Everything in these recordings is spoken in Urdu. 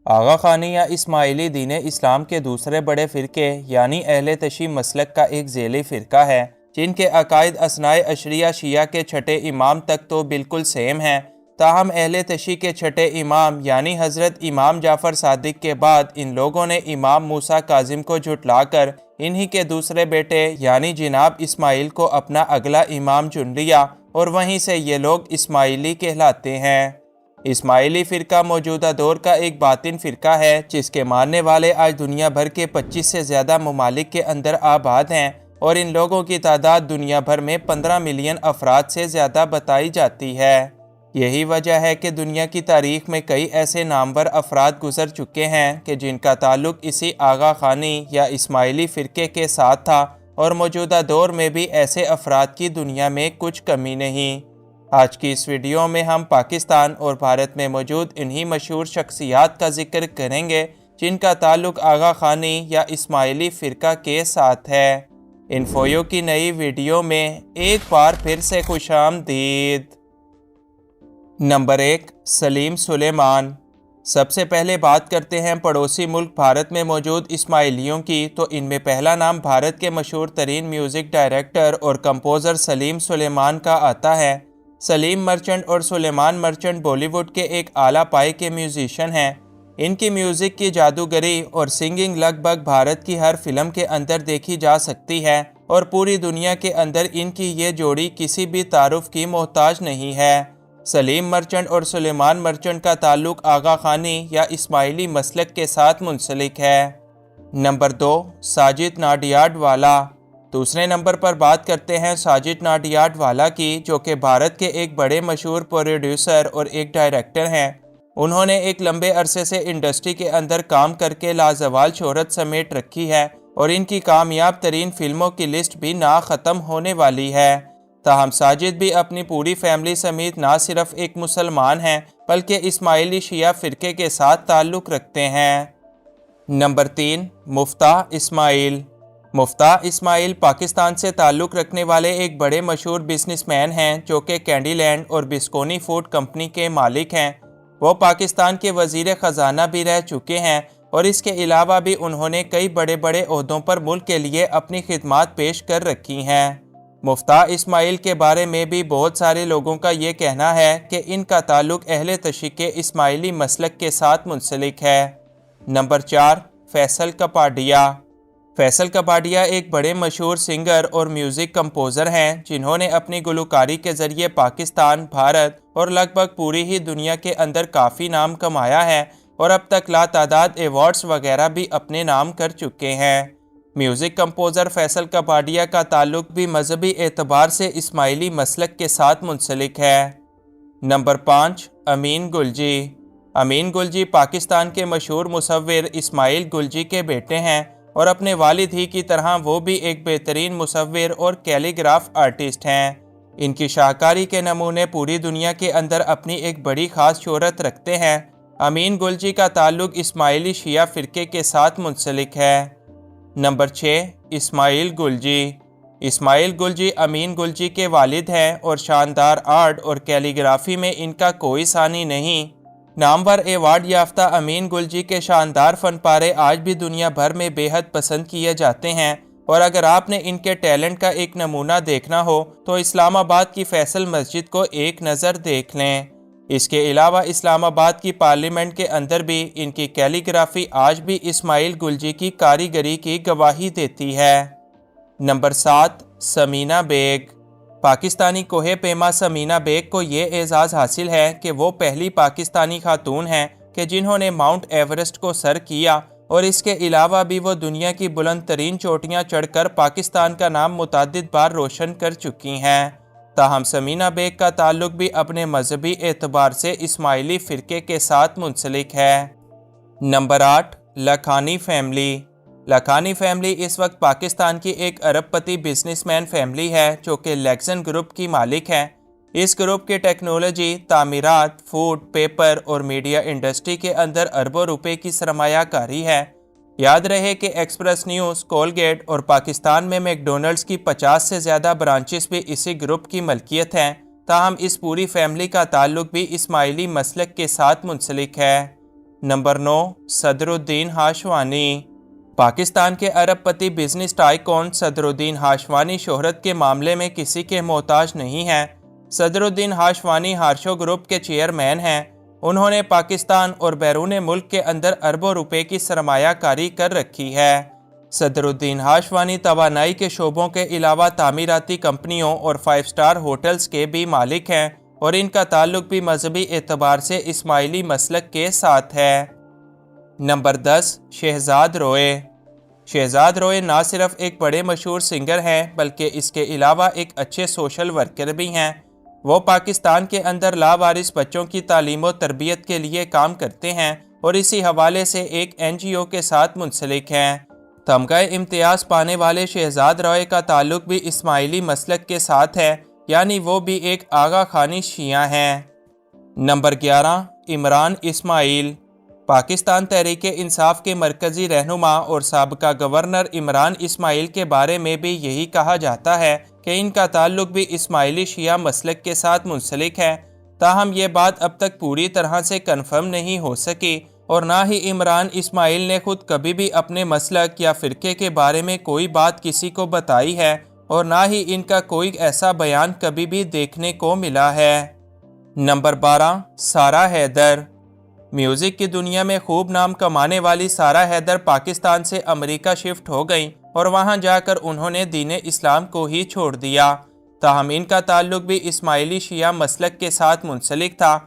آغا خانی یا اسماعیلی دین اسلام کے دوسرے بڑے فرقے یعنی اہل تشیع مسلک کا ایک ذیلی فرقہ ہے، جن کے عقائد اثنائے عشریہ شیعہ کے چھٹے امام تک تو بالکل سیم ہیں، تاہم اہل تشیع کے چھٹے امام یعنی حضرت امام جعفر صادق کے بعد ان لوگوں نے امام موسیٰ کاظم کو جھٹلا کر انہی کے دوسرے بیٹے یعنی جناب اسماعیل کو اپنا اگلا امام چن لیا، اور وہیں سے یہ لوگ اسماعیلی کہلاتے ہیں۔ اسماعیلی فرقہ موجودہ دور کا ایک باطن فرقہ ہے، جس کے ماننے والے آج دنیا بھر کے 25 سے زیادہ ممالک کے اندر آباد ہیں، اور ان لوگوں کی تعداد دنیا بھر میں 15 ملین افراد سے زیادہ بتائی جاتی ہے۔ یہی وجہ ہے کہ دنیا کی تاریخ میں کئی ایسے نامور افراد گزر چکے ہیں کہ جن کا تعلق اسی آغا خانی یا اسماعیلی فرقے کے ساتھ تھا، اور موجودہ دور میں بھی ایسے افراد کی دنیا میں کچھ کمی نہیں۔ آج کی اس ویڈیو میں ہم پاکستان اور بھارت میں موجود انہی مشہور شخصیات کا ذکر کریں گے جن کا تعلق آغا خانی یا اسماعیلی فرقہ کے ساتھ ہے۔ انفویو کی نئی ویڈیو میں ایک بار پھر سے خوش آمدید۔ نمبر 1، سلیم سلیمان۔ سب سے پہلے بات کرتے ہیں پڑوسی ملک بھارت میں موجود اسماعیلیوں کی، تو ان میں پہلا نام بھارت کے مشہور ترین میوزک ڈائریکٹر اور کمپوزر سلیم سلیمان کا آتا ہے۔ سلیم مرچنٹ اور سلیمان مرچنٹ بالی ووڈ کے ایک اعلیٰ پائے کے میوزیشین ہیں۔ ان کی میوزک کی جادوگری اور سنگنگ لگ بھگ بھارت کی ہر فلم کے اندر دیکھی جا سکتی ہے، اور پوری دنیا کے اندر ان کی یہ جوڑی کسی بھی تعارف کی محتاج نہیں ہے۔ سلیم مرچنٹ اور سلیمان مرچنٹ کا تعلق آغا خانی یا اسماعیلی مسلک کے ساتھ منسلک ہے۔ نمبر 2، ساجد ناڈیاڈوالا۔ دوسرے نمبر پر بات کرتے ہیں ساجد ناڈیاڈوالا کی، جو کہ بھارت کے ایک بڑے مشہور پروڈیوسر اور ایک ڈائریکٹر ہیں۔ انہوں نے ایک لمبے عرصے سے انڈسٹری کے اندر کام کر کے لازوال شہرت سمیٹ رکھی ہے، اور ان کی کامیاب ترین فلموں کی لسٹ بھی نہ ختم ہونے والی ہے۔ تاہم ساجد بھی اپنی پوری فیملی سمیت نہ صرف ایک مسلمان ہیں بلکہ اسماعیلی شیعہ فرقے کے ساتھ تعلق رکھتے ہیں۔ نمبر 3، مفتاح اسماعیل۔ مفتاح اسماعیل پاکستان سے تعلق رکھنے والے ایک بڑے مشہور بزنس مین ہیں، جو کہ کینڈی لینڈ اور بسکونی فوڈ کمپنی کے مالک ہیں۔ وہ پاکستان کے وزیر خزانہ بھی رہ چکے ہیں، اور اس کے علاوہ بھی انہوں نے کئی بڑے بڑے عہدوں پر ملک کے لیے اپنی خدمات پیش کر رکھی ہیں۔ مفتاح اسماعیل کے بارے میں بھی بہت سارے لوگوں کا یہ کہنا ہے کہ ان کا تعلق اہل تشیع کے اسماعیلی مسلک کے ساتھ منسلک ہے۔ نمبر 4، فیصل کپاڈیا۔ فیصل کپاڈیا ایک بڑے مشہور سنگر اور میوزک کمپوزر ہیں، جنہوں نے اپنی گلوکاری کے ذریعے پاکستان، بھارت اور لگ بھگ پوری ہی دنیا کے اندر کافی نام کمایا ہے، اور اب تک لاتعداد ایوارڈز وغیرہ بھی اپنے نام کر چکے ہیں۔ میوزک کمپوزر فیصل کپاڈیا کا تعلق بھی مذہبی اعتبار سے اسماعیلی مسلک کے ساتھ منسلک ہے۔ نمبر 5، امین گلجی۔ امین گلجی پاکستان کے مشہور مصور اسماعیل گلجی کے بیٹے ہیں، اور اپنے والد ہی کی طرح وہ بھی ایک بہترین مصور اور کیلی گراف آرٹسٹ ہیں۔ ان کی شاہکاری کے نمونے پوری دنیا کے اندر اپنی ایک بڑی خاص شہرت رکھتے ہیں۔ امین گلجی کا تعلق اسماعیلی شیعہ فرقے کے ساتھ منسلک ہے۔ نمبر 6، اسماعیل گلجی۔ اسماعیل گلجی امین گلجی کے والد ہیں، اور شاندار آرٹ اور کیلی گرافی میں ان کا کوئی ثانی نہیں۔ نامور ایوارڈ یافتہ امین گلجی کے شاندار فن پارے آج بھی دنیا بھر میں بے حد پسند کیے جاتے ہیں، اور اگر آپ نے ان کے ٹیلنٹ کا ایک نمونہ دیکھنا ہو تو اسلام آباد کی فیصل مسجد کو ایک نظر دیکھ لیں۔ اس کے علاوہ اسلام آباد کی پارلیمنٹ کے اندر بھی ان کی کیلی گرافی آج بھی اسماعیل گلجی کی کاریگری کی گواہی دیتی ہے۔ Number 7، سمینا bag. پاکستانی کوہ پیما سمینا بیگ کو یہ اعزاز حاصل ہے کہ وہ پہلی پاکستانی خاتون ہیں کہ جنہوں نے ماؤنٹ ایورسٹ کو سر کیا، اور اس کے علاوہ بھی وہ دنیا کی بلند ترین چوٹیاں چڑھ کر پاکستان کا نام متعدد بار روشن کر چکی ہیں۔ تاہم سمینا بیگ کا تعلق بھی اپنے مذہبی اعتبار سے اسماعیلی فرقے کے ساتھ منسلک ہے۔ Number 8، Lakhani family. Lakhani family اس وقت پاکستان کی ایک ارب پتی بزنس مین فیملی ہے، جو کہ لیکزن گروپ کی مالک ہے۔ اس گروپ کی ٹیکنالوجی، تعمیرات، فوڈ، پیپر اور میڈیا انڈسٹری کے اندر اربوں روپے کی سرمایہ کاری ہے۔ یاد رہے کہ ایکسپریس نیوز، کولگیٹ اور پاکستان میں میک ڈونلڈز کی 50 سے زیادہ برانچز بھی اسی گروپ کی ملکیت ہیں۔ تاہم اس پوری فیملی کا تعلق بھی اسماعیلی مسلک کے ساتھ منسلک ہے۔ نمبر 9، صدر الدین ہاشوانی۔ پاکستان کے ارب پتی بزنس ٹائکون صدر الدین ہاشوانی شہرت کے معاملے میں کسی کے محتاج نہیں ہیں۔ صدر الدین ہاشوانی ہارشو گروپ کے چیئرمین ہیں۔ انہوں نے پاکستان اور بیرون ملک کے اندر اربوں روپے کی سرمایہ کاری کر رکھی ہے۔ صدر الدین ہاشوانی توانائی کے شعبوں کے علاوہ تعمیراتی کمپنیوں اور 5 اسٹار ہوٹلز کے بھی مالک ہیں، اور ان کا تعلق بھی مذہبی اعتبار سے اسماعیلی مسلک کے ساتھ ہے۔ نمبر 10، شہزاد روئے۔ شہزاد روئے نہ صرف ایک بڑے مشہور سنگر ہیں بلکہ اس کے علاوہ ایک اچھے سوشل ورکر بھی ہیں۔ وہ پاکستان کے اندر لاوارث بچوں کی تعلیم و تربیت کے لیے کام کرتے ہیں اور اسی حوالے سے ایک NGO کے ساتھ منسلک ہیں۔ تمغہ امتیاز پانے والے شہزاد روئے کا تعلق بھی اسماعیلی مسلک کے ساتھ ہے، یعنی وہ بھی ایک آغا خانی شیعہ ہیں۔ نمبر 11، عمران اسماعیل۔ پاکستان تحریک انصاف کے مرکزی رہنما اور سابقہ گورنر عمران اسماعیل کے بارے میں بھی یہی کہا جاتا ہے کہ ان کا تعلق بھی اسماعیلی شیعہ مسلک کے ساتھ منسلک ہے، تاہم یہ بات اب تک پوری طرح سے کنفرم نہیں ہو سکی، اور نہ ہی عمران اسماعیل نے خود کبھی بھی اپنے مسلک یا فرقے کے بارے میں کوئی بات کسی کو بتائی ہے، اور نہ ہی ان کا کوئی ایسا بیان کبھی بھی دیکھنے کو ملا ہے۔ نمبر 12، سارہ حیدر۔ میوزک کی دنیا میں خوب نام کمانے والی سارہ حیدر پاکستان سے امریکہ شفٹ ہو گئیں اور وہاں جا کر انہوں نے دین اسلام کو ہی چھوڑ دیا، تاہم ان کا تعلق بھی اسماعیلی شیعہ مسلک کے ساتھ منسلک تھا۔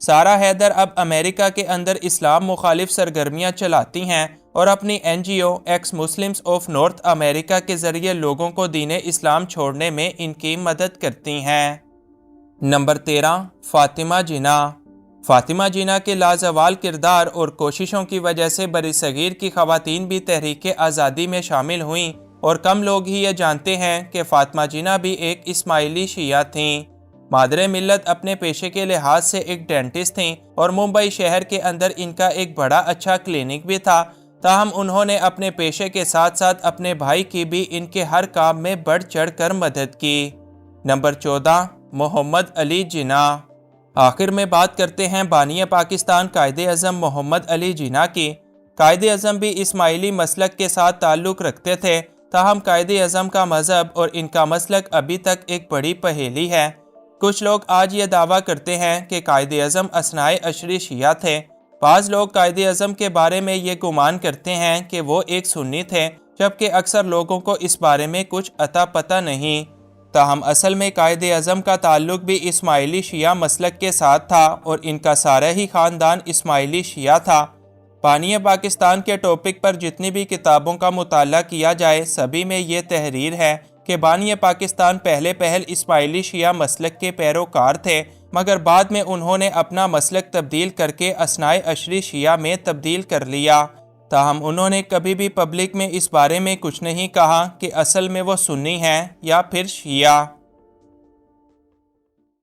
سارہ حیدر اب امریکہ کے اندر اسلام مخالف سرگرمیاں چلاتی ہیں اور اپنی NGO ex Muslims of North America کے ذریعے لوگوں کو دین اسلام چھوڑنے میں ان کی مدد کرتی ہیں۔ نمبر 13، فاطمہ جناح۔ فاطمہ جناح کے لازوال کردار اور کوششوں کی وجہ سے برصغیر کی خواتین بھی تحریک آزادی میں شامل ہوئیں، اور کم لوگ ہی یہ جانتے ہیں کہ فاطمہ جناح بھی ایک اسماعیلی شیعہ تھیں۔ مادر ملت اپنے پیشے کے لحاظ سے ایک ڈینٹسٹ تھیں اور ممبئی شہر کے اندر ان کا ایک بڑا اچھا کلینک بھی تھا، تاہم انہوں نے اپنے پیشے کے ساتھ ساتھ اپنے بھائی کی بھی ان کے ہر کام میں بڑھ چڑھ کر مدد کی۔ نمبر 14، محمد علی جناح۔ آخر میں بات کرتے ہیں بانی پاکستان قائد اعظم محمد علی جناح کی۔ قائد اعظم بھی اسماعیلی مسلک کے ساتھ تعلق رکھتے تھے، تاہم قائد اعظم کا مذہب اور ان کا مسلک ابھی تک ایک بڑی پہیلی ہے۔ کچھ لوگ آج یہ دعویٰ کرتے ہیں کہ قائد اعظم اثناء عشری شیعہ تھے۔ بعض لوگ قائد اعظم کے بارے میں یہ گمان کرتے ہیں کہ وہ ایک سنی تھے، جبکہ اکثر لوگوں کو اس بارے میں کچھ عطا پتہ نہیں۔ تاہم اصل میں قائد اعظم کا تعلق بھی اسماعیلی شیعہ مسلک کے ساتھ تھا اور ان کا سارا ہی خاندان اسماعیلی شیعہ تھا۔ بانی پاکستان کے ٹاپک پر جتنی بھی کتابوں کا مطالعہ کیا جائے سبھی میں یہ تحریر ہے کہ بانی پاکستان پہلے اسماعیلی شیعہ مسلک کے پیروکار تھے، مگر بعد میں انہوں نے اپنا مسلک تبدیل کر کے اثناء عشری شیعہ میں تبدیل کر لیا، تاہم انہوں نے کبھی بھی پبلک میں اس بارے میں کچھ نہیں کہا کہ اصل میں وہ سنی ہیں یا پھر شیعہ۔